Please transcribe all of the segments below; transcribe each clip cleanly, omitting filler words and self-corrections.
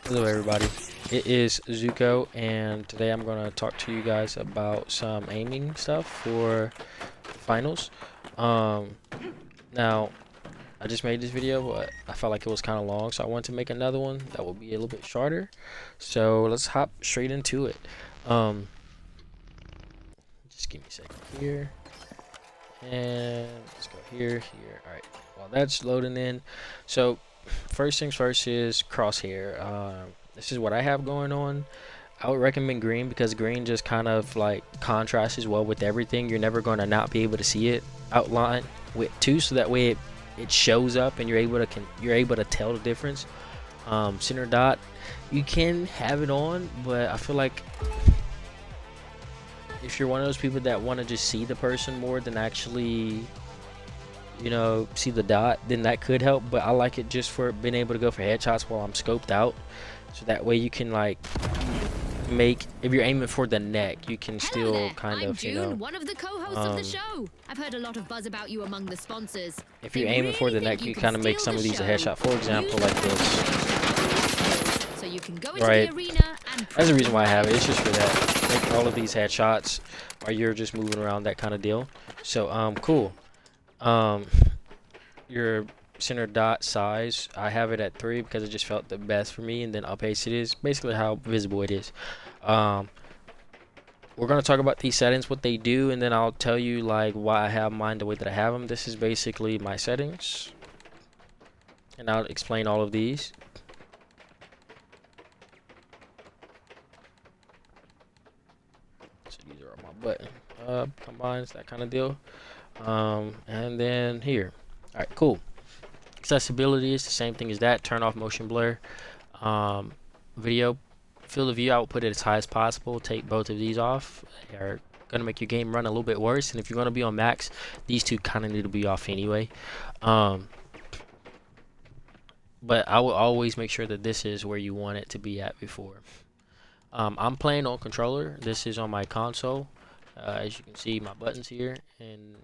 Hello everybody, it is Zuko and today I'm going to talk to you guys about some aiming stuff for the finals. Um, Now, I just made this video but I felt like it was kind of long, so I wanted to make another one that will be a little bit shorter. So let's hop straight into it. Um, just give me a second here and let's go here. Alright, while that's loading in, so first things first is Crosshair. This is what I have going on. I would recommend green because green just kind of like contrasts as well with everything. You're never going to not be able to see it outlined with two, so that way it shows up and you're able to tell the difference. Center dot, you can have it on, but I feel like if you're one of those people that want to just see the person more than actually see the dot, then that could help. But I like it just for being able to go for headshots while I'm scoped out, so that way you can like if you're aiming for the neck, you can still there. kind I'm of June, one of the co-hosts of the show. I've heard a lot of buzz about you among the sponsors. if you're aiming for the neck, you kind of make some of these a headshot. For example, like this. So you can go into the arena and that's the reason why I have it. It's just for that. Make all of these headshots while you're just moving around, that kind of deal. So cool. Your center dot size, I have it at 3 because it just felt the best for me, and then opaque it is basically how visible it is. We're going to talk about these settings, what they do, and then I'll tell you like why I have mine the way that I have them. This is basically my settings, and I'll explain all of these. So these are my button combines, that kind of deal. And then here, all right, cool. Accessibility is the same thing as that. Turn off motion blur. Video field of view, I will put it as high as possible. Take both of these off. They're gonna make your game run a little bit worse, and if you're gonna be on max, these two kind of need to be off anyway. But I will always make sure that this is where you want it to be at before. I'm playing on controller. This is on my console. As you can see, my buttons here, and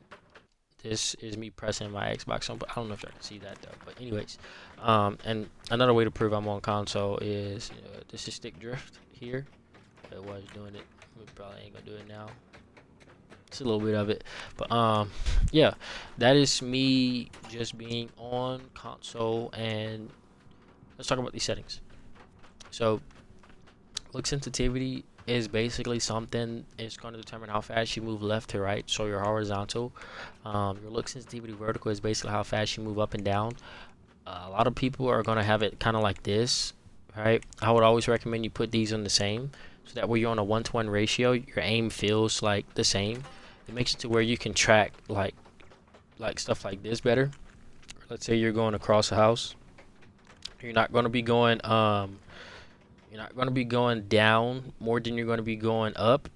this is me pressing my Xbox on. But I don't know if y'all can see that though. But anyways, and another way to prove I'm on console is this is stick drift here. I was doing it. We probably ain't gonna do it now. It's a little bit of it, but yeah, that is me just being on console. And let's talk about these settings. So look sensitivity is basically something, it's going to determine how fast you move left to right. So your horizontal, your look sensitivity vertical is basically how fast you move up and down. A lot of people are going to have it kind of like this, right? I would always recommend you put these on the same, so that way you're on a 1-to-1 ratio, your aim feels like the same. It makes it to where you can track like stuff like this better. Let's say you're going across a house, you're not going to be going down more than you're going to be going up.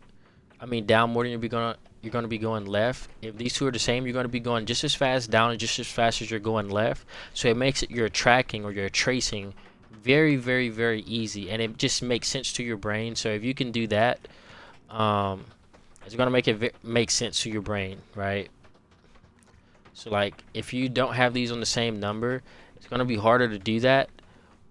I mean down more than you're going to be going left. If these two are the same, you're going to be going just as fast down and just as fast as you're going left. So it makes it your tracking or your tracing very, very, very easy, and it just makes sense to your brain. So if you can do that, it's going to make it make sense to your brain, right? So like if you don't have these on the same number, it's going to be harder to do that.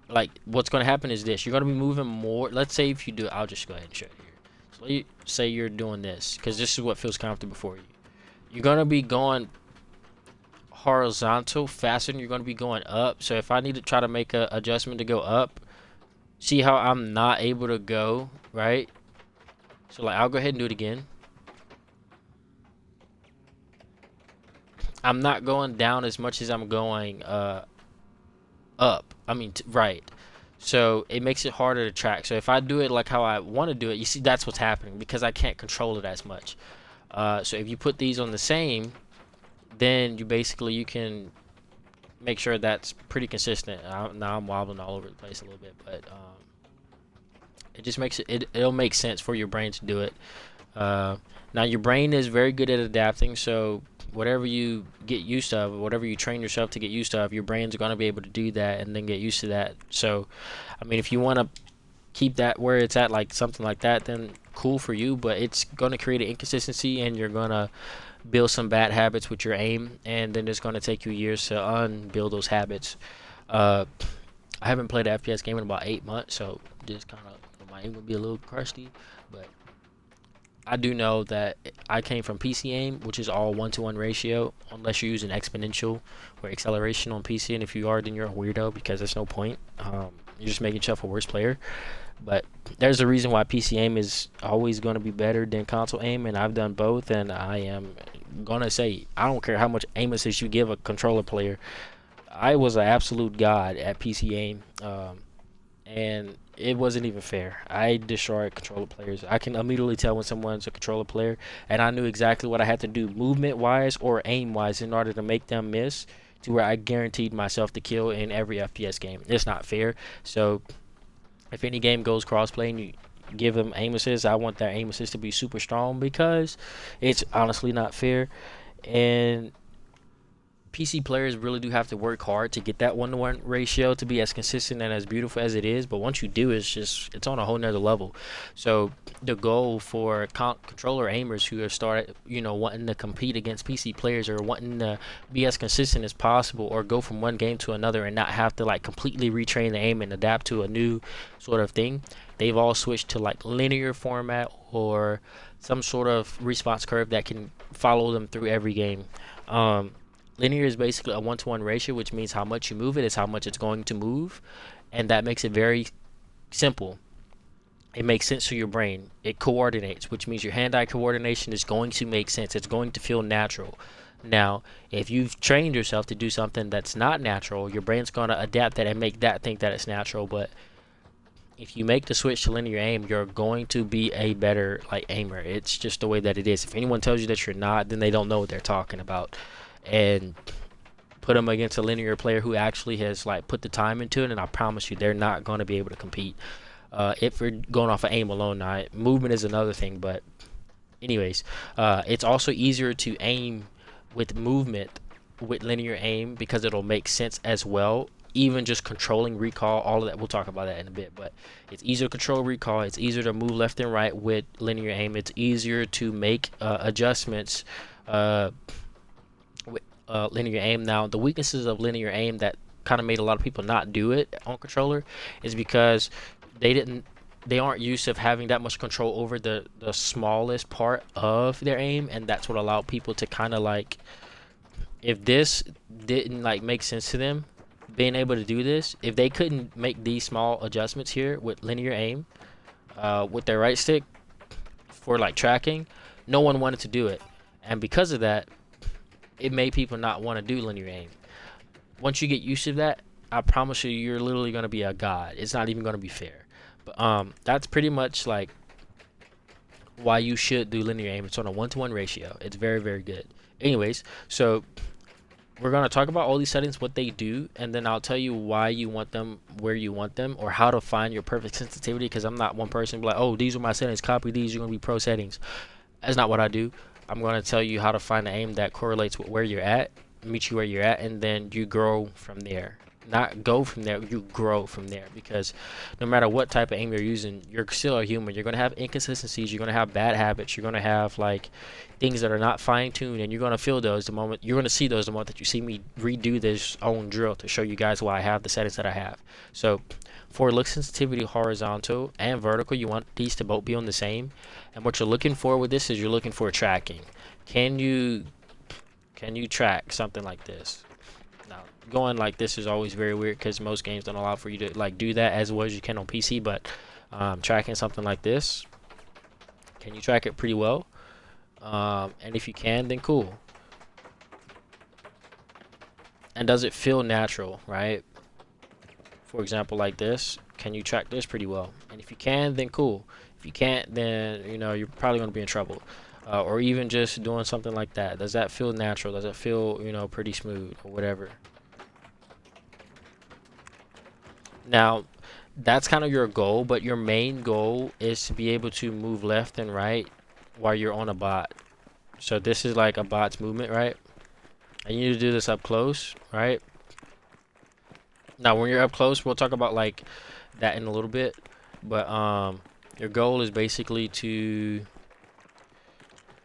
Like what's going to happen is this: you're going to be moving more. Let's say if you do, I'll just go ahead and show you here. So you say you're doing this because this is what feels comfortable for you. You're going to be going horizontal faster than you're going to be going up. So if I need to try to make a adjustment to go up, see how I'm not able to go, right? So like I'll go ahead and do it again. I'm not going down as much as I'm going up. I mean right. So it makes it harder to track. So if I do it like how I want to do it, you see that's what's happening because I can't control it as much. So if you put these on the same, then you can make sure that's pretty consistent. Now I'm wobbling all over the place a little bit, but it just makes it'll make sense for your brain to do it. Now your brain is very good at adapting, so whatever you get used to, whatever you train yourself to get used to, your brain's going to be able to do that and then get used to that. So I mean, if you want to keep that where it's at, like something like that, then cool for you, but it's going to create an inconsistency and you're going to build some bad habits with your aim, and then it's going to take you years to unbuild those habits. I haven't played an FPS game in about 8 months, so just kind of my aim would be a little crusty, but I do know that I came from PC aim, which is all 1-to-1 ratio, unless you're using exponential or acceleration on PC. And if you are, then you're a weirdo because there's no point. You're just making yourself a worse player. But there's a reason why PC aim is always going to be better than console aim, and I've done both. And I am gonna say I don't care how much aim assist you give a controller player. I was an absolute god at PC aim. And it wasn't even fair. I destroyed controller players. I can immediately tell when someone's a controller player, and I knew exactly what I had to do, movement wise or aim wise, in order to make them miss, to where I guaranteed myself the kill in every FPS game. It's not fair. So if any game goes crossplay and you give them aim assist, I want that aim assist to be super strong, because it's honestly not fair. And PC players really do have to work hard to get that 1-to-1 ratio to be as consistent and as beautiful as it is. But once you do, it's on a whole nother level. So the goal for controller aimers who have started, wanting to compete against PC players, or wanting to be as consistent as possible, or go from one game to another and not have to like completely retrain the aim and adapt to a new sort of thing, they've all switched to like linear format or some sort of response curve that can follow them through every game. Linear is basically a 1-to-1 ratio, which means how much you move it is how much it's going to move, and that makes it very simple. It makes sense to your brain. It coordinates, which means your hand-eye coordination is going to make sense. It's going to feel natural. Now, if you've trained yourself to do something that's not natural, your brain's going to adapt that and make that think that it's natural. But if you make the switch to linear aim, you're going to be a better aimer. It's just the way that it is. If anyone tells you that you're not, then they don't know what they're talking about. And put them against a linear player who actually has put the time into it, and I promise you they're not going to be able to compete. If we're going off of aim alone, now movement is another thing, but anyways, it's also easier to aim with movement with linear aim, because it'll make sense as well. Even just controlling recoil, all of that, we'll talk about that in a bit, but it's easier to control recoil, it's easier to move left and right with linear aim, it's easier to make adjustments with linear aim. Now, the weaknesses of linear aim that kind of made a lot of people not do it on controller is because they aren't used to having that much control over the smallest part of their aim, and that's what allowed people to kind of if this didn't make sense to them, being able to do this, if they couldn't make these small adjustments here with linear aim with their right stick for tracking, no one wanted to do it. And because of that, it made people not want to do linear aim. Once you get used to that, I promise you, you're literally going to be a god. It's not even going to be fair. But that's pretty much why you should do linear aim. It's on a 1-to-1 ratio. It's very, very good. Anyways, so we're going to talk about all these settings, what they do, and then I'll tell you why you want them, where you want them, or how to find your perfect sensitivity, because I'm not one person like, oh, these are my settings, copy these, you're going to be pro settings. That's not what I do. I'm going to tell you how to find an aim that correlates with where you're at, meet you where you're at, and then you grow from there. Not go from there, you grow from there, because no matter what type of aim you're using, you're still a human. You're going to have inconsistencies, you're going to have bad habits, you're going to have things that are not fine-tuned, and you're going to feel those the moment you're going to see those the moment that you see me redo this own drill to show you guys why I have the settings that I have. So for look sensitivity, horizontal and vertical, you want these to both be on the same. And what you're looking for with this is you're looking for tracking. Can you track something like this? Now, going like this is always very weird, because most games don't allow for you to do that as well as you can on PC. But tracking something like this, can you track it pretty well? And if you can, then cool. And does it feel natural, right? For example, like this, can you track this pretty well? And if you can, then cool. If you can't, then you're probably going to be in trouble. Or even just doing something like that, does that feel natural? Does it feel pretty smooth or whatever? Now, that's kind of your goal, but your main goal is to be able to move left and right while you're on a bot. So this is like a bot's movement, right? And you need to do this up close, right? Now, when you're up close, we'll talk about that in a little bit, but your goal is basically to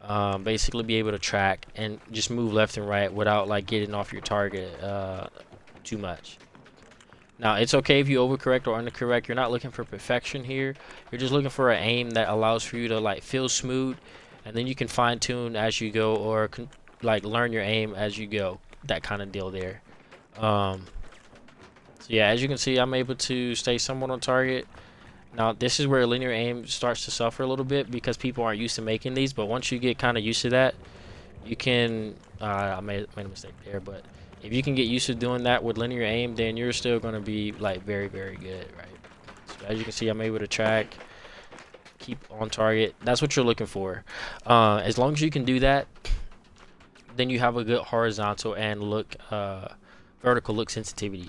be able to track and just move left and right without getting off your target too much. Now, it's okay if you overcorrect or undercorrect. You're not looking for perfection here. You're just looking for an aim that allows for you to like feel smooth, and then you can fine tune as you go, or like learn your aim as you go. That kind of deal there. So yeah, as you can see, I'm able to stay somewhat on target. Now, this is where linear aim starts to suffer a little bit because people aren't used to making these. But once you get kind of used to that, you can. I made a mistake there, but if you can get used to doing that with linear aim, then you're still going to be like very, very good, right? So as you can see, I'm able to track, keep on target. That's what you're looking for. As long as you can do that, then you have a good horizontal and vertical look sensitivity.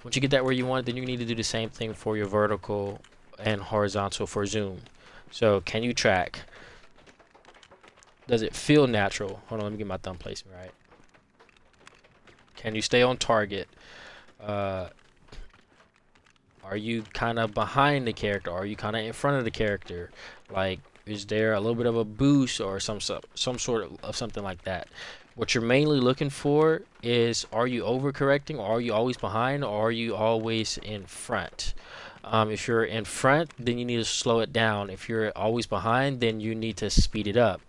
Once you get that where you want it, then you need to do the same thing for your vertical and horizontal for zoom. So can you track? Does it feel natural? Hold on, let me get my thumb placement right. Can you stay on target? Are you kind of behind the character? Are you kind of in front of the character? Like, is there a little bit of a boost or some sort of something like that? What you're mainly looking for is, are you overcorrecting, or are you always behind, or are you always in front? If you're in front, then you need to slow it down. If you're always behind, then you need to speed it up.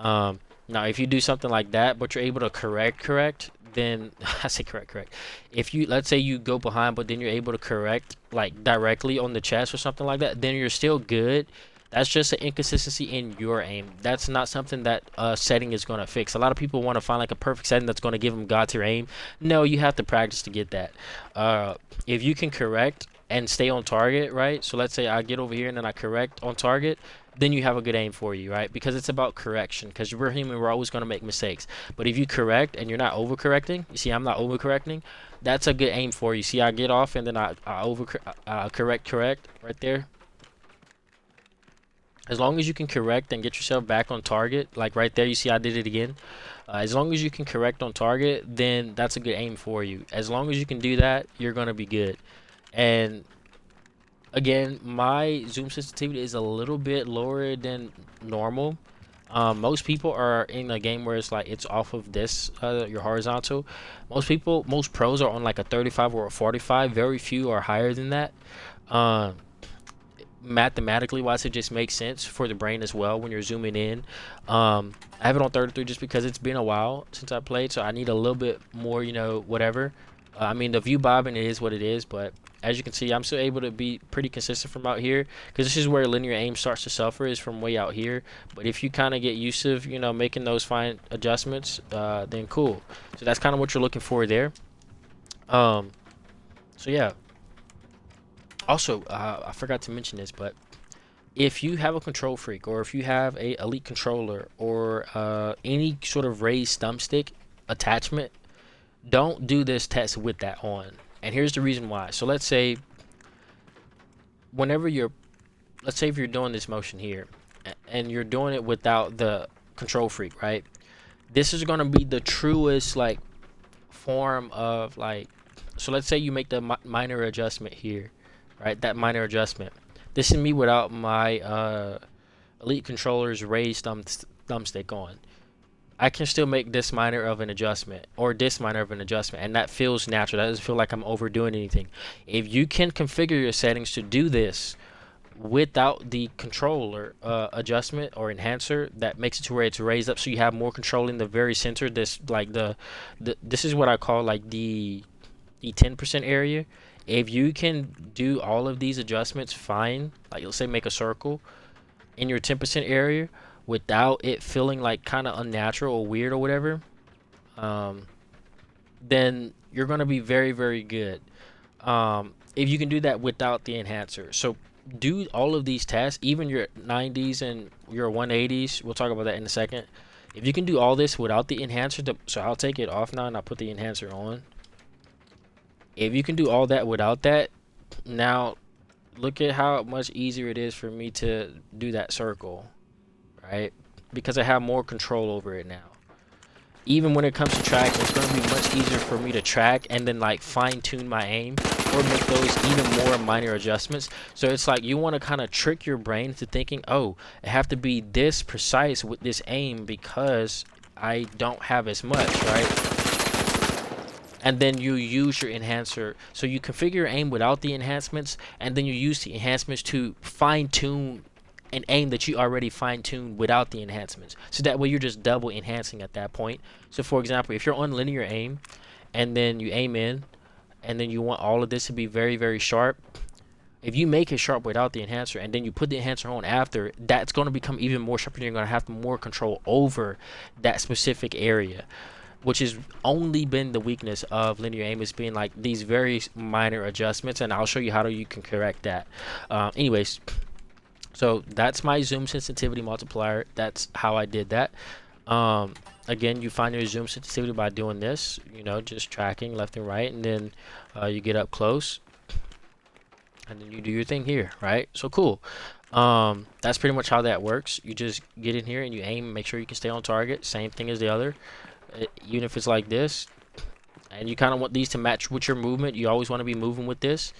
Now, if you do something like that, but you're able to correct, then I say correct. If you, let's say you go behind, but then you're able to correct like directly on the chest or something like that, then you're still good. That's just an inconsistency in your aim. That's not something that setting is going to fix. A lot of people want to find like a perfect setting that's going to give them God tier aim. No, you have to practice to get that. If you can correct and stay on target, right? So let's say I get over here and then I correct on target, then you have a good aim for you, right? Because it's about correction. Because we're human, we're always going to make mistakes. But if you correct and you're not overcorrecting, you see I'm not overcorrecting, that's a good aim for you. See, I get off and then I correct right there. As long as you can correct and get yourself back on target, like right there, you see I did it again. As long as you can correct on target, then that's a good aim for you. As long as you can do that, you're going to be good. And again, my zoom sensitivity is a little bit lower than normal. Most people are in a game where it's like it's off of this, your horizontal. Most pros are on like a 35 or a 45. Very few are higher than that. Mathematically wise, it just makes sense for the brain as well when you're zooming in. I have it on 33 just because it's been a while since I played, so I need a little bit more, you know, whatever. I mean, the view bobbing, it is what it is, but as you can see, I'm still able to be pretty consistent from out here, because this is where linear aim starts to suffer, is from way out here. But if you kind of get used to, you know, making those fine adjustments, then cool. So that's kind of what you're looking for there. So yeah. Also, I forgot to mention this, but if you have a control freak, or if you have a elite controller, or any sort of raised thumbstick attachment, don't do this test with that on. And here's the reason why. So let's say if you're doing this motion here and you're doing it without the control freak, right? This is going to be the truest like form of like, so let's say you make the minor adjustment here, right? That minor adjustment. This is me without my elite controller's raised thumbstick on. I can still make this minor of an adjustment, or this minor of an adjustment, and that feels natural. That doesn't feel like I'm overdoing anything. If you can configure your settings to do this without the controller adjustment or enhancer, that makes it to where it's raised up so you have more control in the very center. This like this is what I call like the 10% area. If you can do all of these adjustments fine, like let's say make a circle in your 10% area without it feeling like kind of unnatural or weird or whatever, then you're going to be very, very good. If you can do that without the enhancer. So do all of these tests, even your 90s and your 180s. We'll talk about that in a second. If you can do all this without the enhancer, so I'll take it off now and I'll put the enhancer on. If you can do all that without that, now look at how much easier it is for me to do that circle, right? Because I have more control over it now. Even when it comes to tracking, it's going to be much easier for me to track and then like fine tune my aim or make those even more minor adjustments. So it's like you want to kind of trick your brain into thinking, oh, I have to be this precise with this aim because I don't have as much, right? and then you use your enhancer. So you configure your aim without the enhancements, and then you use the enhancements to fine-tune an aim that you already fine-tuned without the enhancements. So that way you're just double enhancing at that point. So for example, if you're on linear aim and then you aim in and then you want all of this to be very, very sharp, if you make it sharp without the enhancer and then you put the enhancer on after, that's going to become even more sharp, and you're going to have more control over that specific area, which has only been the weakness of linear aim, is being like these very minor adjustments, and I'll show you how you can correct that. Anyways, so that's my zoom sensitivity multiplier. That's how I did that. Again, you find your zoom sensitivity by doing this, you know, just tracking left and right, and then you get up close and then you do your thing here, right? So cool. That's pretty much how that works. You just get in here and you aim, make sure you can stay on target, same thing as the other. Even if it's like this, and you kind of want these to match with your movement, you always want to be moving with this.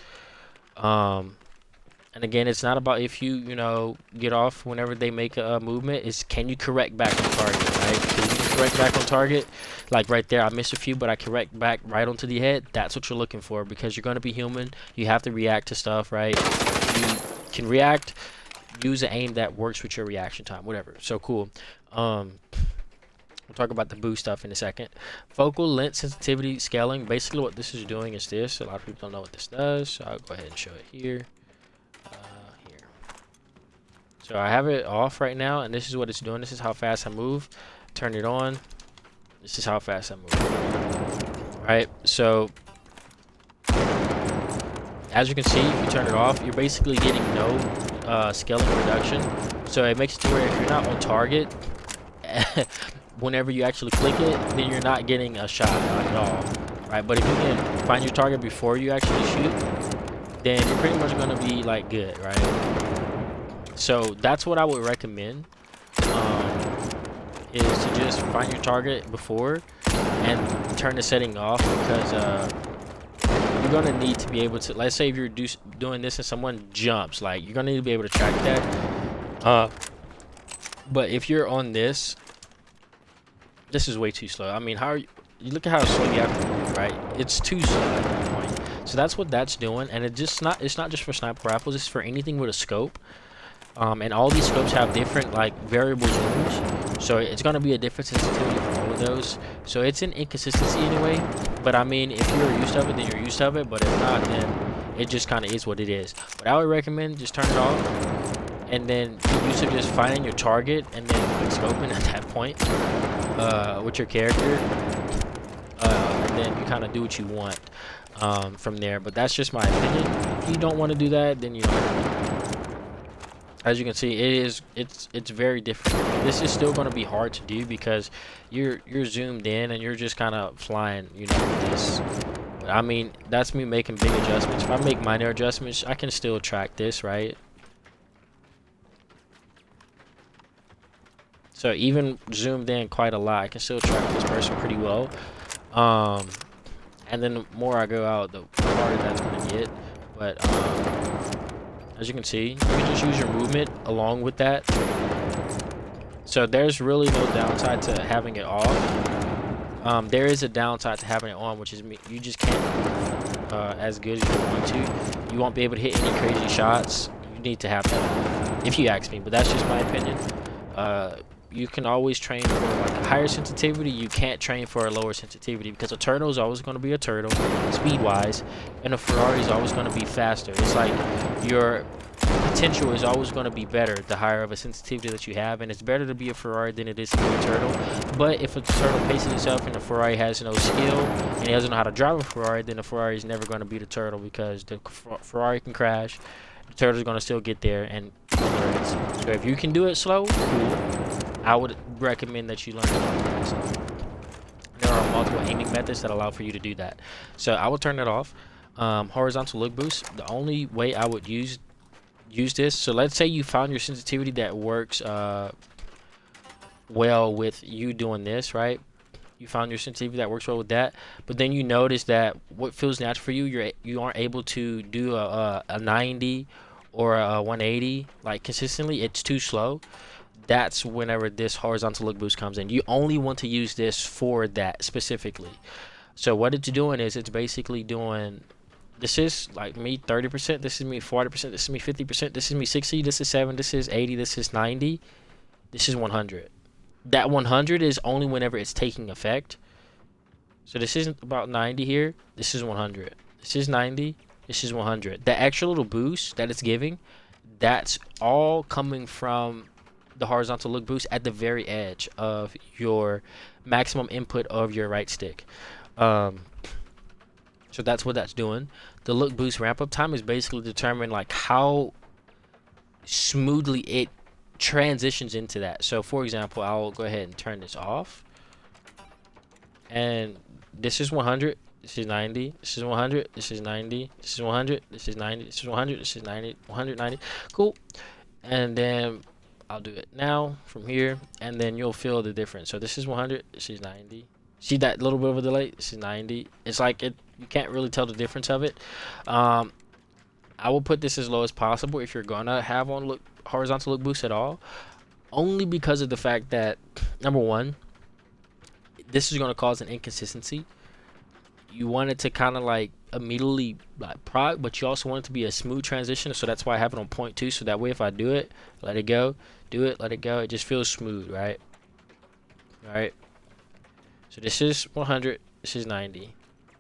And again, it's not about if you know, get off whenever they make a movement. It's can you correct back on target, right? Can you correct back on target? Like right there, I missed a few, but I correct back right onto the head. That's what you're looking for, because you're going to be human. You have to react to stuff, right? You can react, use an aim that works with your reaction time, whatever. So cool. We'll talk about the boost stuff in a second. Focal length sensitivity scaling. Basically what this is doing is this. A lot of people don't know what this does, so I'll go ahead and show it here. So I have it off right now, and this is what it's doing. This is how fast I move. Turn it on. This is how fast I move. Right? So as you can see, if you turn it off, you're basically getting no scaling reduction. So it makes it to where if you're not on target, whenever you actually click it, then you're not getting a shot, not at all. Right? But if you can find your target before you actually shoot, then you're pretty much going to be like good, right? So that's what I would recommend, is to just find your target before and turn the setting off, because you're going to need to be able to, let's say if you're doing this and someone jumps, like you're going to need to be able to track that. But if you're on this is way too slow. I mean, you look at how slow you have to move, right? It's too slow at that point. So that's what that's doing, and it's not just for sniper rifles, it's for anything with a scope. And all these scopes have different like variable zooms, so it's going to be a different sensitivity for all of those. So it's an inconsistency anyway, but I mean, if you're used to it, then you're used to it, but if not, then it just kind of is what it is. But I would recommend just turn it off, and then you should just finding your target and then quick scoping at that point with your character, and then you kind of do what you want from there. But that's just my opinion. If you don't want to do that, then you know. As you can see, it's very different. This is still going to be hard to do because you're zoomed in and you're just kind of flying, you know, with this. But I mean, that's me making big adjustments. If I make minor adjustments, I can still track this, right? So even zoomed in quite a lot, I can still track this person pretty well. And then the more I go out, the harder that's going to get. But as you can see, you can just use your movement along with that. So there's really no downside to having it off. There is a downside to having it on, which is you just can't move as good as you want to. You won't be able to hit any crazy shots. You need to have that off, if you ask me, but that's just my opinion. You can always train for like a higher sensitivity. You can't train for a lower sensitivity, because a turtle is always going to be a turtle speed wise, and a Ferrari is always going to be faster. It's like your potential is always going to be better the higher of a sensitivity that you have, and it's better to be a Ferrari than it is to be a turtle. But if a turtle paces itself and the Ferrari has no skill and he doesn't know how to drive a Ferrari, then the Ferrari is never going to beat a turtle, because the Ferrari can crash, the turtle is going to still get there. And so if you can do it slow, cool. I would recommend that you learn it. There are multiple aiming methods that allow for you to do that. So I would turn it off. Horizontal look boost. The only way I would use this. So let's say you found your sensitivity that works well with you doing this, right? You found your sensitivity that works well with that, but then you notice that what feels natural for you, you aren't able to do a 90 or a 180 like consistently. It's too slow. That's whenever this horizontal look boost comes in. You only want to use this for that specifically. So what it's doing is it's basically doing, this is like me 30%, this is me 40%, this is me 50%, this is me 60, this is 7, this is 80, this is 90, this is 100. That 100 is only whenever it's taking effect. So this isn't about 90 here, this is 100. This is 90, this is 100. The extra little boost that it's giving, that's all coming from the horizontal look boost at the very edge of your maximum input of your right stick. So that's what that's doing. The look boost ramp up time is basically determining like how smoothly it transitions into that. So for example, I'll go ahead and turn this off, and this is 100, this is 90, this is 100, this is 90, this is 100, this is 90, this is 100, this is 90, 190. Cool. And then I'll do it now from here, and then you'll feel the difference. So this is 100, this is 90. See that little bit of a delay? This is 90. It's like you can't really tell the difference of it. I will put this as low as possible if you're gonna have on horizontal look boost at all, only because of the fact that, number one, this is gonna cause an inconsistency. You want it to kind of like immediately like proc, but you also want it to be a smooth transition. So that's why I have it on 0.2. So that way, if I do it, let it go, do it, let it go, it just feels smooth, right? All right. So this is 100, this is 90,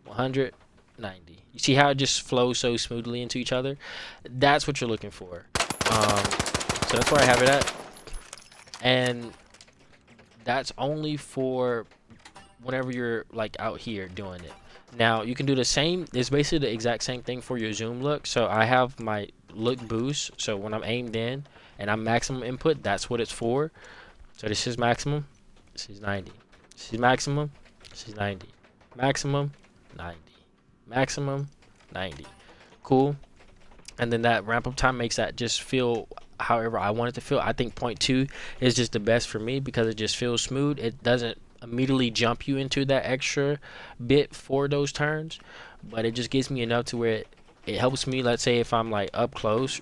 100, 90. You see how it just flows so smoothly into each other? That's what you're looking for. So that's where I have it at. And that's only for whenever you're like out here doing it. Now you can do the same, it's basically the exact same thing for your zoom look. So I have my look boost, so when I'm aimed in and I'm maximum input, that's what it's for. So this is maximum, this is 90. This is maximum, this is 90. Maximum, 90. Maximum, 90. Cool. And then that ramp up time makes that just feel however I want it to feel. I think 0.2 is just the best for me because it just feels smooth. It doesn't immediately jump you into that extra bit for those turns, but it just gives me enough to where it helps me. Let's say if I'm like up close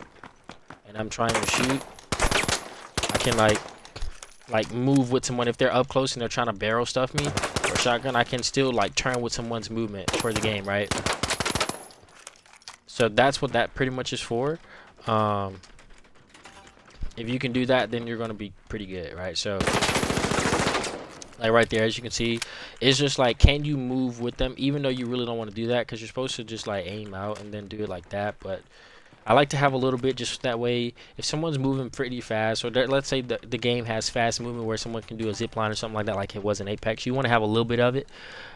and I'm trying to shoot, I can like move with someone. If they're up close and they're trying to barrel stuff me or shotgun, I can still like turn with someone's movement for the game, right? So that's what that pretty much is for. If you can do that, then you're going to be pretty good, right? So like right there, as you can see, it's just like, can you move with them, even though you really don't want to do that, because you're supposed to just like aim out and then do it like that. But I like to have a little bit, just that way if someone's moving pretty fast, or let's say the game has fast movement where someone can do a zip line or something like that, like it was in Apex, you want to have a little bit of it,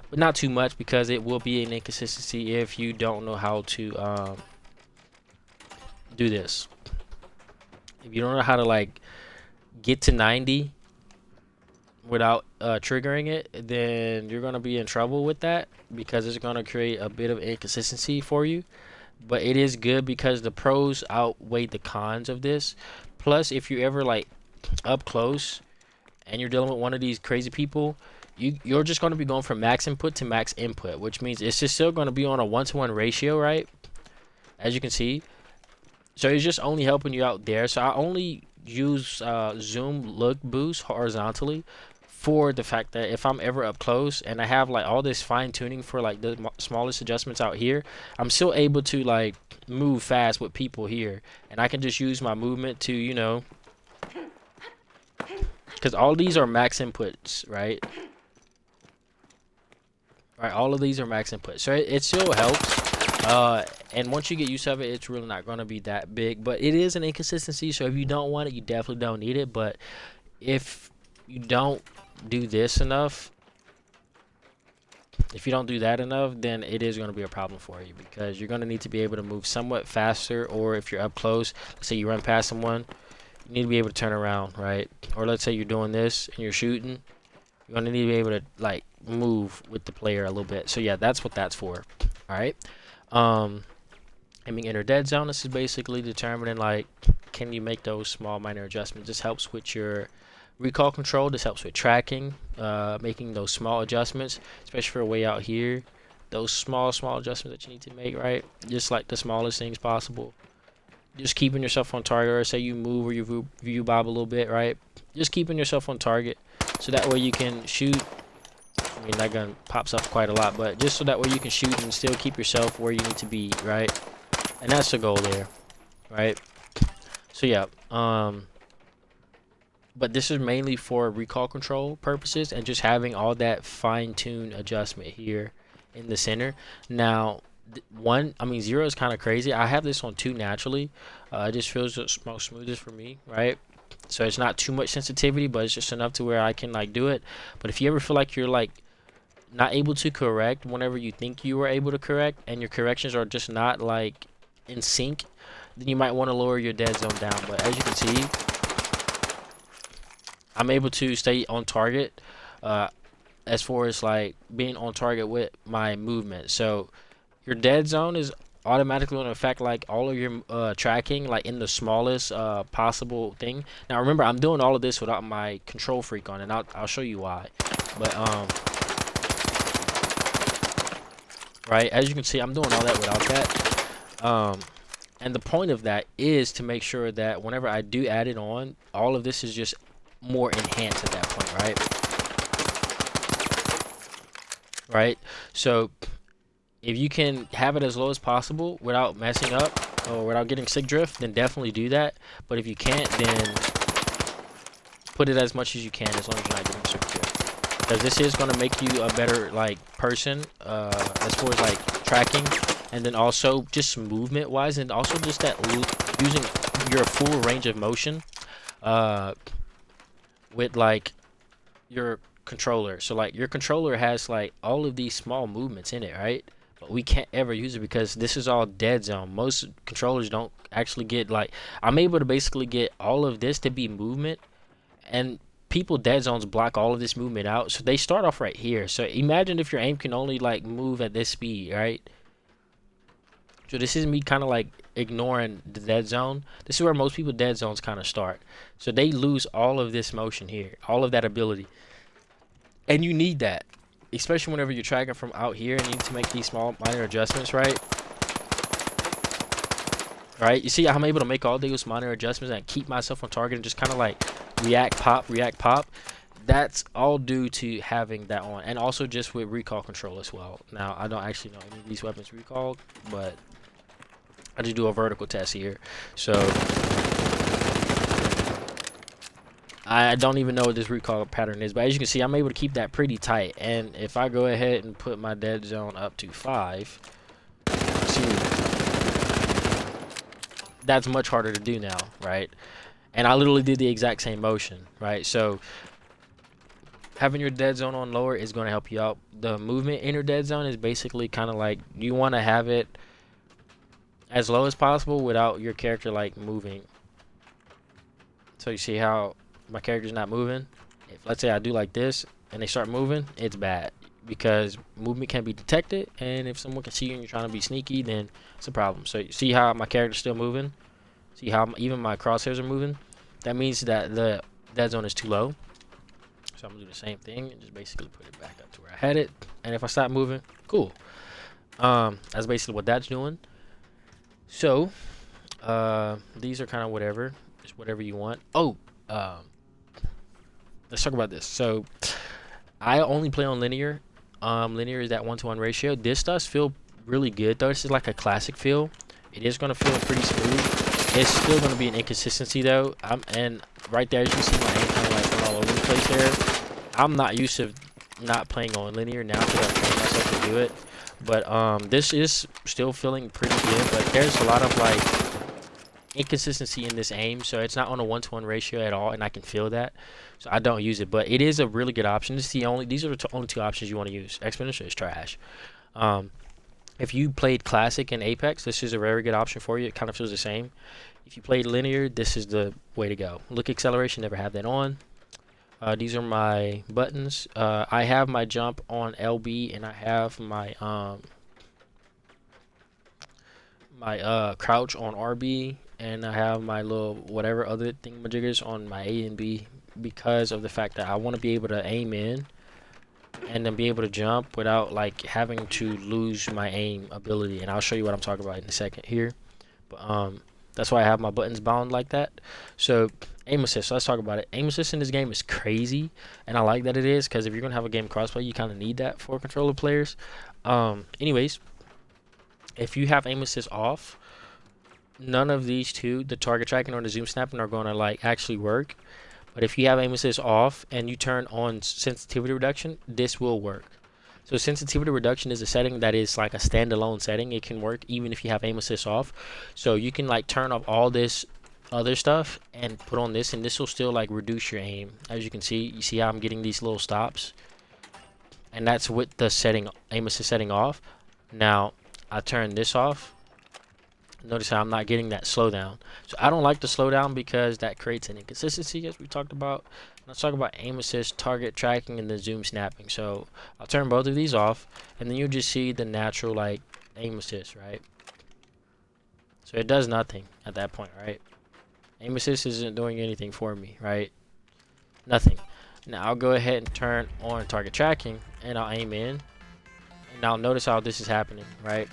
but not too much, because it will be an inconsistency if you don't know how to do this. If you don't know how to like get to 90 without triggering it, then you're going to be in trouble with that, because it's going to create a bit of inconsistency for you. But it is good because the pros outweigh the cons of this. Plus, if you're ever like up close and you're dealing with one of these crazy people, you're just going to be going from max input to max input, which means it's just still going to be on a 1-to-1 ratio, right? As you can see. So it's just only helping you out there. So I only use zoom look boost horizontally for the fact that if I'm ever up close and I have like all this fine tuning for like the smallest adjustments out here, I'm still able to like move fast with people here, and I can just use my movement to, you know, because all these are max inputs, right? Right, all of these are max inputs, so it still helps. And once you get used to it, it's really not going to be that big, but it is an inconsistency. So if you don't want it, you definitely don't need it. But if you don't do this enough, if you don't do that enough, then it is going to be a problem for you, because you're going to need to be able to move somewhat faster. Or if you're up close, let's say you run past someone, you need to be able to turn around, right? Or let's say you're doing this and you're shooting, you're going to need to be able to like move with the player a little bit. So yeah, that's what that's for. All right. Aiming in or dead zone, this is basically determining like, can you make those small minor adjustments. This helps with your recoil control. This helps with tracking, making those small adjustments, especially for way out here. Those small adjustments that you need to make, right? Just like the smallest things possible. Just keeping yourself on target, or say you move or you view bob a little bit, right? Just keeping yourself on target, so that way you can shoot I mean, that gun pops up quite a lot, but just so that way you can shoot and still keep yourself where you need to be, right? And that's the goal there, right? So yeah, but this is mainly for recoil control purposes and just having all that fine-tuned adjustment here in the center. Now, I mean, 0 is kind of crazy. I have this on 2 naturally. It just feels the most smoothest for me, right? So it's not too much sensitivity, but it's just enough to where I can like do it. But if you ever feel like you're like not able to correct whenever you think you were able to correct, and your corrections are just not like in sync, then you might want to lower your dead zone down. But as you can see, I'm able to stay on target as far as like being on target with my movement. So your dead zone is automatically going to affect like all of your tracking like in the smallest possible thing. Now remember, I'm doing all of this without my control freak on, and I'll show you why. But right, as you can see, I'm doing all that without that. And the point of that is to make sure that whenever I do add it on, all of this is just more enhanced at that point, right? So if you can have it as low as possible without messing up or without getting sick drift, then definitely do that. But if you can't, then put it as much as you can, as long as you're not getting sick drift, because this is going to make you a better like person as far as like tracking, and then also just movement wise, and also just that using your full range of motion with like your controller. So like your controller has like all of these small movements in it, right? But we can't ever use it because this is all dead zone. Most controllers don't actually get like, I'm able to basically get all of this to be movement, and people dead zones block all of this movement out, so they start off right here. So imagine if your aim can only like move at this speed, right? So this is me kind of like ignoring the dead zone. This is where most people dead zones kind of start. So they lose all of this motion here, all of that ability. And you need that, especially whenever you're tracking from out here and you need to make these small minor adjustments, right? Right? You see, I'm able to make all those minor adjustments and keep myself on target and just kind of like react, pop, react, pop. That's all due to having that on, and also just with recoil control as well. Now, I don't actually know any of these weapons recoil, but I just do a vertical test here. So I don't even know what this recoil pattern is, but as you can see, I'm able to keep that pretty tight. And if I go ahead and put my dead zone up to 5, see, that's much harder to do now, right? And I literally did the exact same motion, right? So having your dead zone on lower is going to help you out. The movement in your dead zone is basically kind of like, you want to have it as low as possible without your character like moving. So you see how my character's not moving? If let's say I do like this and they start moving, it's bad, because movement can be detected, and if someone can see you and you're trying to be sneaky, then it's a problem. So you see how my character's still moving? See how even my crosshairs are moving? That means that the dead zone is too low. So I'm gonna do the same thing and just basically put it back up to where I had it. And if I stop moving, cool. That's basically what that's doing. So these are kind of whatever, just whatever you want. Oh, let's talk about this. So I only play on linear. Linear is that 1-to-1 ratio. This does feel really good though. This is like a classic feel. It is gonna feel pretty smooth. It's still gonna be an inconsistency though. And right there, as you can see, my aim kind of like went all over the place there. I'm not used to not playing on linear now because I've trained myself to do it. But this is still feeling pretty good. But there's a lot of like inconsistency in this aim, so it's not on a 1-to-1 ratio at all, and I can feel that. So I don't use it, but it is a really good option. These are the only 2 options you want to use. Exponential is trash. If you played classic and Apex, this is a very good option for you. It kind of feels the same. If you played linear, this is the way to go. Look, acceleration, never have that on. These are my buttons. I have my jump on LB, and I have my crouch on RB, and I have my little whatever other thingamajiggers on my A and B, because of the fact that I want to be able to aim in and then be able to jump without like having to lose my aim ability. And I'll show you what I'm talking about in a second here. But That's why I have my buttons bound like that. So aim assist, so let's talk about it. Aim assist in this game is crazy, and I like that it is, because if you're gonna have a game crossplay, you kind of need that for controller players. Anyways, if you have aim assist off, none of these two, the target tracking or the zoom snapping, are gonna like actually work. But if you have aim assist off and you turn on sensitivity reduction, this will work. So sensitivity reduction is a setting that is like a standalone setting. It can work even if you have aim assist off. So you can like turn off all this other stuff and put on this, and this will still like reduce your aim. As you can see, you see how I'm getting these little stops, and that's with the setting, aim assist setting off. Now I turn this off. Notice how I'm not getting that slowdown. So I don't like the slowdown because that creates an inconsistency, as we talked about. Let's talk about aim assist, target tracking, and the zoom snapping. So I'll turn both of these off, and then you'll just see the natural like aim assist, right? So it does nothing at that point, right? Aim assist isn't doing anything for me, right? Nothing. Now I'll go ahead and turn on target tracking, and I'll aim in. And now notice how this is happening, right?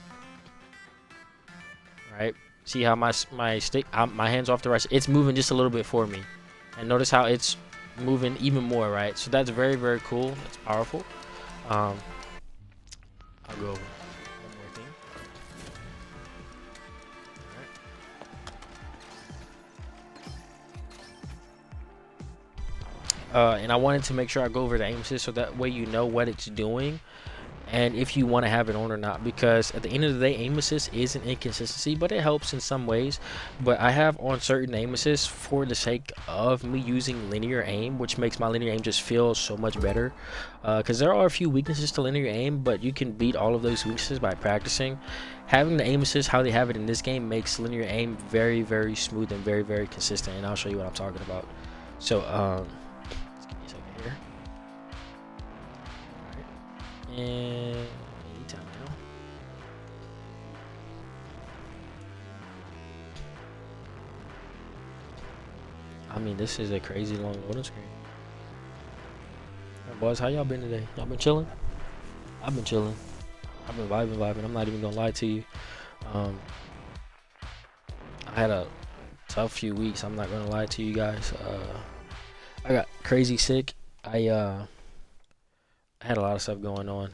Right? See how my stick, my hands off the right, it's moving just a little bit for me, and notice how it's moving even more, right? So that's very, very cool. That's powerful. I'll go over one more thing. And I wanted to make sure I go over the aim assist so that way you know what it's doing and if you want to have it on or not, because at the end of the day, aim assist is an inconsistency, but it helps in some ways. But I have on certain aim assists for the sake of me using linear aim, which makes my linear aim just feel so much better, because there are a few weaknesses to linear aim, but you can beat all of those weaknesses by practicing. Having the aim assist how they have it in this game makes linear aim very, very smooth and very, very consistent, and I'll show you what I'm talking about. So let's give me a second here. And anytime now. I mean, this is a crazy long loading screen. Alright, boys, how y'all been today? Y'all been chilling? I've been chilling. I've been vibing. I'm not even gonna lie to you. I had a tough few weeks. I'm not gonna lie to you guys. I got crazy sick. I had a lot of stuff going on.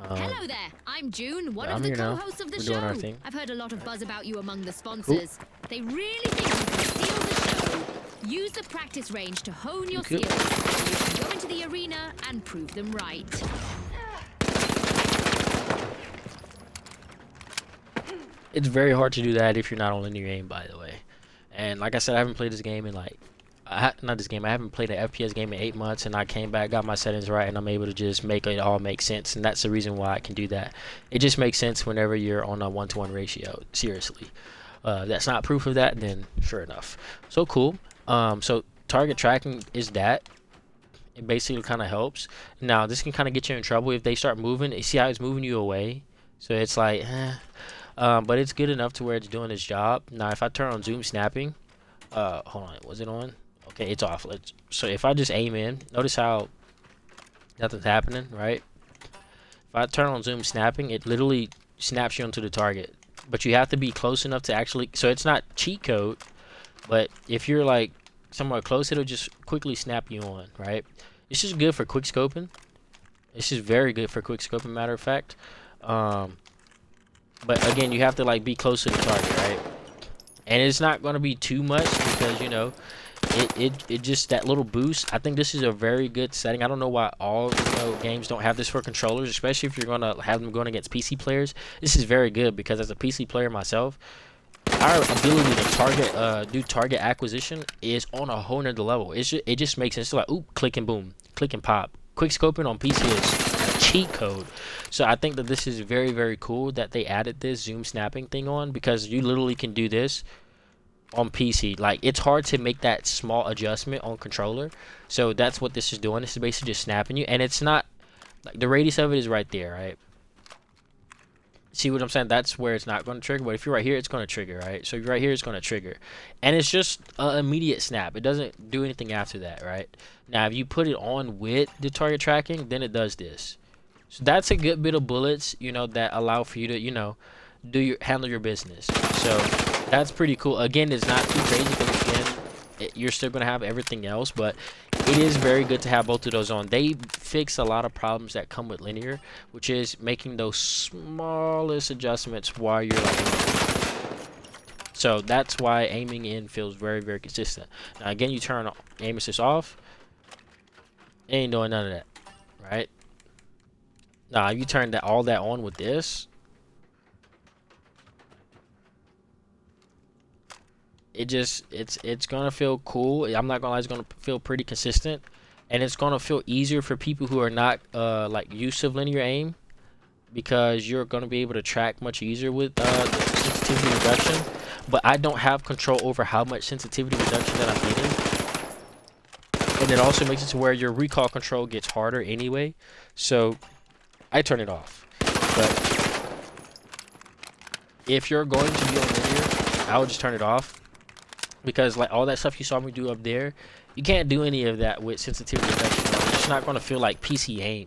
Hello there, I'm June, one of I'm the here now. co-hosts of the We're show. doing our thing. I've heard a lot of buzz about you among the sponsors. They really think you can steal the show. Use the practice range to hone your Cool. skills. You can go into the arena and prove them right. It's very hard to do that if you're not on linear aim, by the way. And like I said, I haven't played this game in like, I haven't played an FPS game in 8 months, and I came back, got my settings right, and I'm able to just make it all make sense. And that's the reason why I can do that. It just makes sense whenever you're on a 1-to-1 ratio. Seriously, that's not proof of that. Then sure enough, so cool. So target tracking is that. It basically kind of helps. Now this can kind of get you in trouble if they start moving. You see how it's moving you away, so it's like, but it's good enough to where it's doing its job. Now if I turn on zoom snapping, hold on, was it on? Okay, it's off. So if I just aim in, notice how nothing's happening, right? If I turn on zoom snapping, it literally snaps you onto the target. But you have to be close enough to actually, so it's not cheat code, but if you're like somewhere close, it'll just quickly snap you on, right? This is good for quick scoping. This is very good for quick scoping, matter of fact. But again, you have to like be close to the target, right? And it's not going to be too much because, you know, it just, that little boost. I think this is a very good setting. I don't know why all, you know, games don't have this for controllers, especially if you're going to have them going against PC players. This is very good because as a PC player myself, our ability to do target acquisition is on a whole nother level. It just makes sense. It's like, ooh, click and boom, click and pop. Quick scoping on PC is a cheat code. So I think that this is very, very cool that they added this zoom snapping thing on, because you literally can do this on PC. Like, it's hard to make that small adjustment on controller. So that's what this is doing. This is basically just snapping you, and it's not like the radius of it is right there, right? See what I'm saying? That's where it's not going to trigger. But if you're right here, it's going to trigger, right? So if you're right here, it's going to trigger. And it's just an immediate snap. It doesn't do anything after that, right? Now, if you put it on with the target tracking, then it does this. So that's a good bit of bullets, you know, that allow for you to, you know, handle your business. So that's pretty cool. Again, it's not too crazy because again, you're still gonna have everything else, but it is very good to have both of those on. They fix a lot of problems that come with linear, which is making those smallest adjustments while you're like. So that's why aiming in feels very, very consistent. Now again, you turn aim assist off, it ain't doing none of that, right? Now if you turn all that on with this, it's gonna feel cool. I'm not gonna lie, it's gonna feel pretty consistent, and it's gonna feel easier for people who are not like used to linear aim, because you're gonna be able to track much easier with the sensitivity reduction. But I don't have control over how much sensitivity reduction that I'm getting, and it also makes it to where your recoil control gets harder anyway, so I turn it off. But if you're going to be on linear, I would just turn it off, because like all that stuff you saw me do up there, you can't do any of that with sensitivity reduction. It's just not going to feel like PC aim.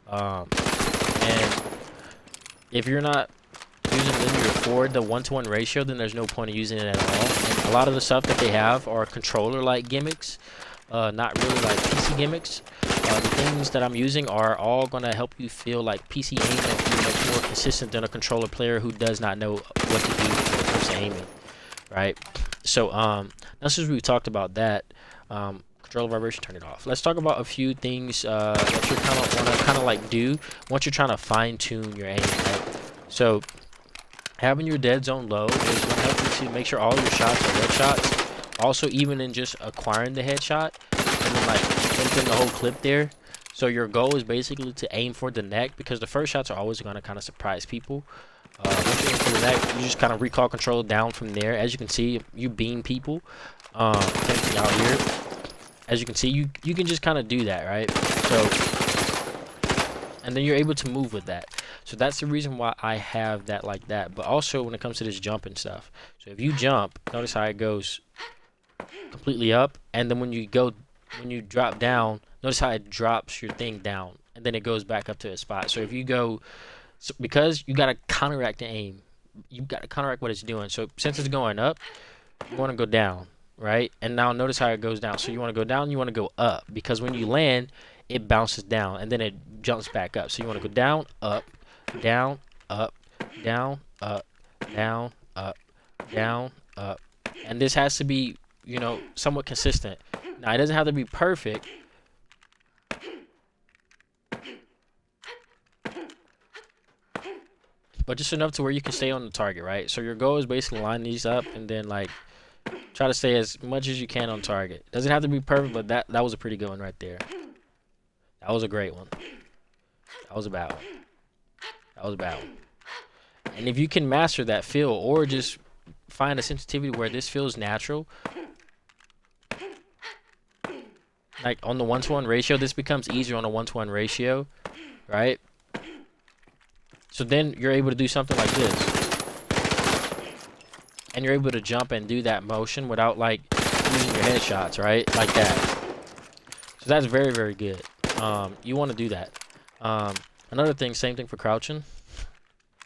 And if you're not using linear for the 1-to-1 ratio, then there's no point in using it at all. And a lot of the stuff that they have are controller-like gimmicks, not really like PC gimmicks. The things that I'm using are all going to help you feel like PC aim and be much more consistent than a controller player who does not know what to do when it comes to aiming, right? So now since we talked about that, controller vibration, turn it off. Let's talk about a few things that you kind of want to like do once you're trying to fine-tune your aim, right? So having your dead zone low is going to help you to make sure all your shots are headshots. Also, even in just acquiring the headshot and then like finishing the whole clip there. So your goal is basically to aim for the neck, because the first shots are always going to kind of surprise people. Once you aim for the neck, you just kind of recoil control down from there. As you can see, you beam people. Out here, as you can see, you can just kind of do that, right? So, and then you're able to move with that. So that's the reason why I have that like that. But also when it comes to this jumping stuff, so if you jump, notice how it goes completely up, and then when you drop down, notice how it drops your thing down, and then it goes back up to a spot. So if you go, because you gotta counteract the aim, you gotta counteract what it's doing. So since it's going up, you want to go down, right? And now notice how it goes down. So you want to go down, you want to go up, because when you land, it bounces down and then it jumps back up. So you want to go down, up, down, up, down, up, down, up, down, up, and this has to be, you know, somewhat consistent. Now it doesn't have to be perfect, but just enough to where you can stay on the target, right? So your goal is basically line these up and then like try to stay as much as you can on target. Doesn't have to be perfect, but that was a pretty good one right there. That was a great one. That was a bad one. That was a bad one. And if you can master that feel, or just find a sensitivity where this feels natural, like on the 1-to-1 ratio, this becomes easier on a 1-to-1 ratio, right? So then you're able to do something like this, and you're able to jump and do that motion without like using your headshots, right? Like that. So that's very, very good. You want to do that. Another thing, same thing for crouching.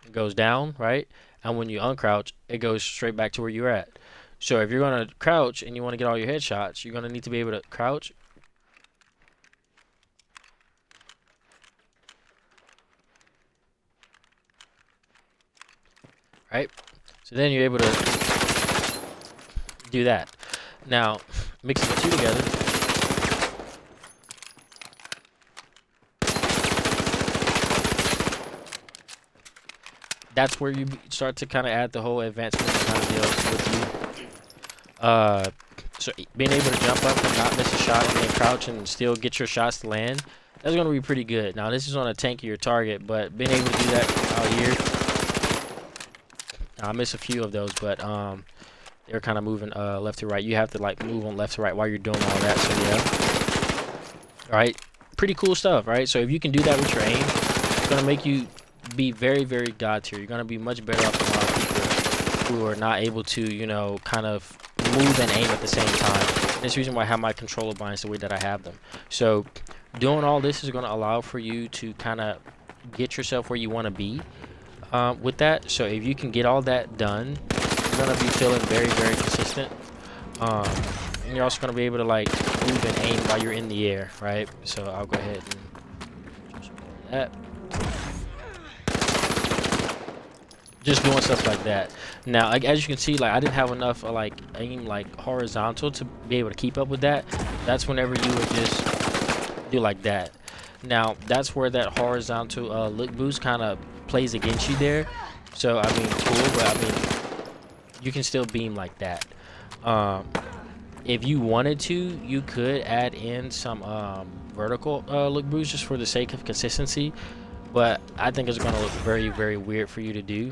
It goes down, right? And when you uncrouch, it goes straight back to where you're at. So if you're going to crouch and you want to get all your headshots, you're going to need to be able to crouch. Right? So then you're able to do that. Now, mixing the two together, that's where you start to kind of add the whole advancement kind of deal with you. So being able to jump up and not miss a shot and then crouch and still get your shots to land, that's going to be pretty good. Now this is on a tankier target, but being able to do that out here, I miss a few of those, but they're kind of moving left to right. You have to like move on left to right while you're doing all that. So yeah, all right, pretty cool stuff, right? So if you can do that with your aim, it's going to make you be very, very god tier. You're going to be much better off than a lot of people who are not able to, you know, kind of move and aim at the same time. And that's the reason why I have my controller binds the way that I have them. So doing all this is going to allow for you to kind of get yourself where you want to be. with that. So if you can get all that done, you're gonna be feeling very, very consistent. And you're also gonna be able to like move and aim while you're in the air, right? So I'll go ahead and just that. Just doing stuff like that. Now, like, as you can see, like I didn't have enough like aim like horizontal to be able to keep up with that. That's whenever you would just do like that. Now, that's where that horizontal look boost kind of plays against you there. So I mean, cool, but I mean, you can still beam like that. If you wanted to, you could add in some vertical look boost just for the sake of consistency. But I think it's going to look very, very weird for you to do.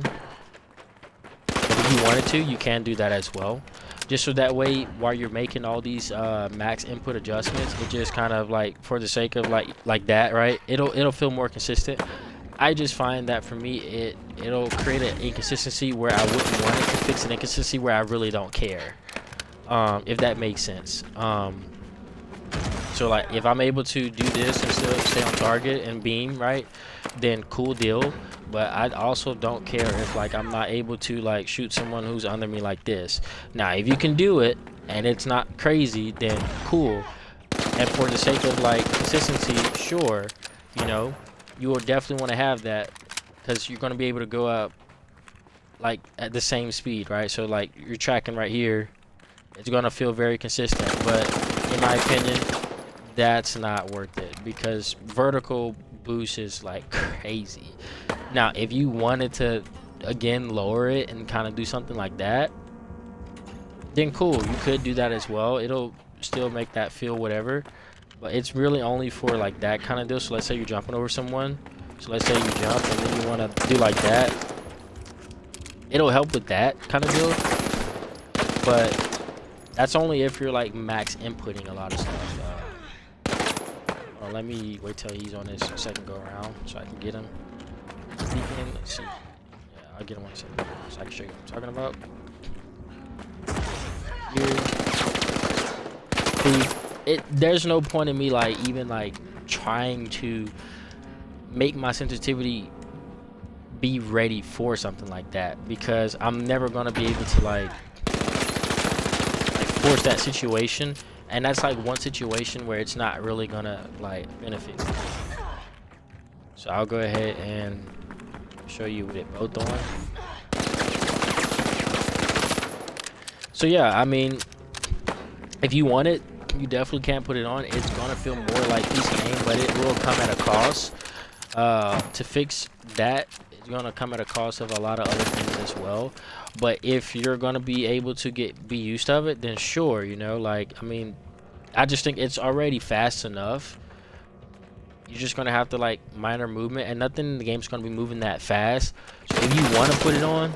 But if you wanted to, you can do that as well. Just so that way, while you're making all these max input adjustments, it just kind of like, for the sake of like that, right? It'll feel more consistent. I just find that for me, it'll create an inconsistency where I wouldn't want it to fix an inconsistency where I really don't care. If that makes sense. So like if I'm able to do this and still stay on target and beam, right, then cool deal. But I also don't care if like I'm not able to like shoot someone who's under me like this. Now if you can do it and it's not crazy, then cool. And for the sake of like consistency, sure, you know, you will definitely want to have that, because you're going to be able to go up like at the same speed, right? So like you're tracking right here, it's going to feel very consistent. But in my opinion, that's not worth it, because vertical boost is like crazy. Now if you wanted to again lower it and kind of do something like that, then cool, you could do that as well. It'll still make that feel whatever, but it's really only for like that kind of deal. So let's say you're jumping over someone, so let's say you jump and then you want to do like that, it'll help with that kind of deal. But that's only if you're like max inputting a lot of stuff. Let me wait till he's on his second go around so I can get him. Let's see. Yeah, I'll get him on his second go around so I can show you what I'm talking about. Here. See, there's no point in me like even like trying to make my sensitivity be ready for something like that, because I'm never gonna be able to like force that situation. And that's like one situation where it's not really gonna like benefit me. So I'll go ahead and show you with it both on. So yeah, I mean, if you want it, you definitely can put it on. It's gonna feel more like decent aim, but it will come at a cost. To fix that, it's gonna come at a cost of a lot of other things as well. But if you're gonna be able to be used of it, then sure, you know, like, I mean, I just think it's already fast enough. You're just gonna have to like minor movement, and nothing in the game's gonna be moving that fast. So if you want to put it on,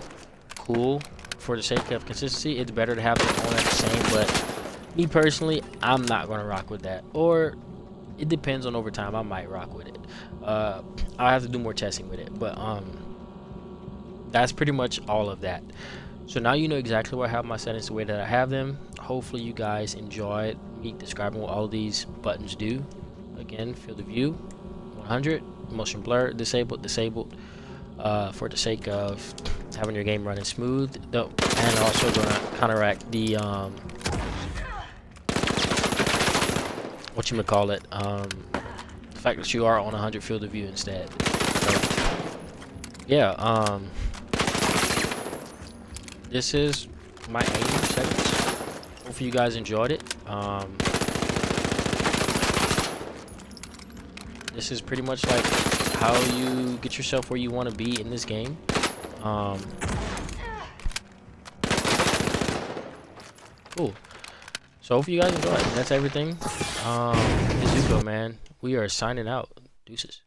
cool. For the sake of consistency, it's better to have it on at the same. But me personally, I'm not gonna rock with that. Or it depends on over time. I might rock with it. I'll have to do more testing with it. But that's pretty much all of that. So now you know exactly where I have my settings the way that I have them. Hopefully you guys enjoyed me describing what all these buttons do. Again, field of view 100, motion blur disabled, for the sake of having your game running smooth, and also going to counteract the the fact that you are on 100 field of view instead. So, yeah, this is my aim settings. Hopefully you guys enjoyed it. This is pretty much like how you get yourself where you want to be in this game. Cool. So hopefully you guys enjoyed. That's everything. Izuko, man. We are signing out. Deuces.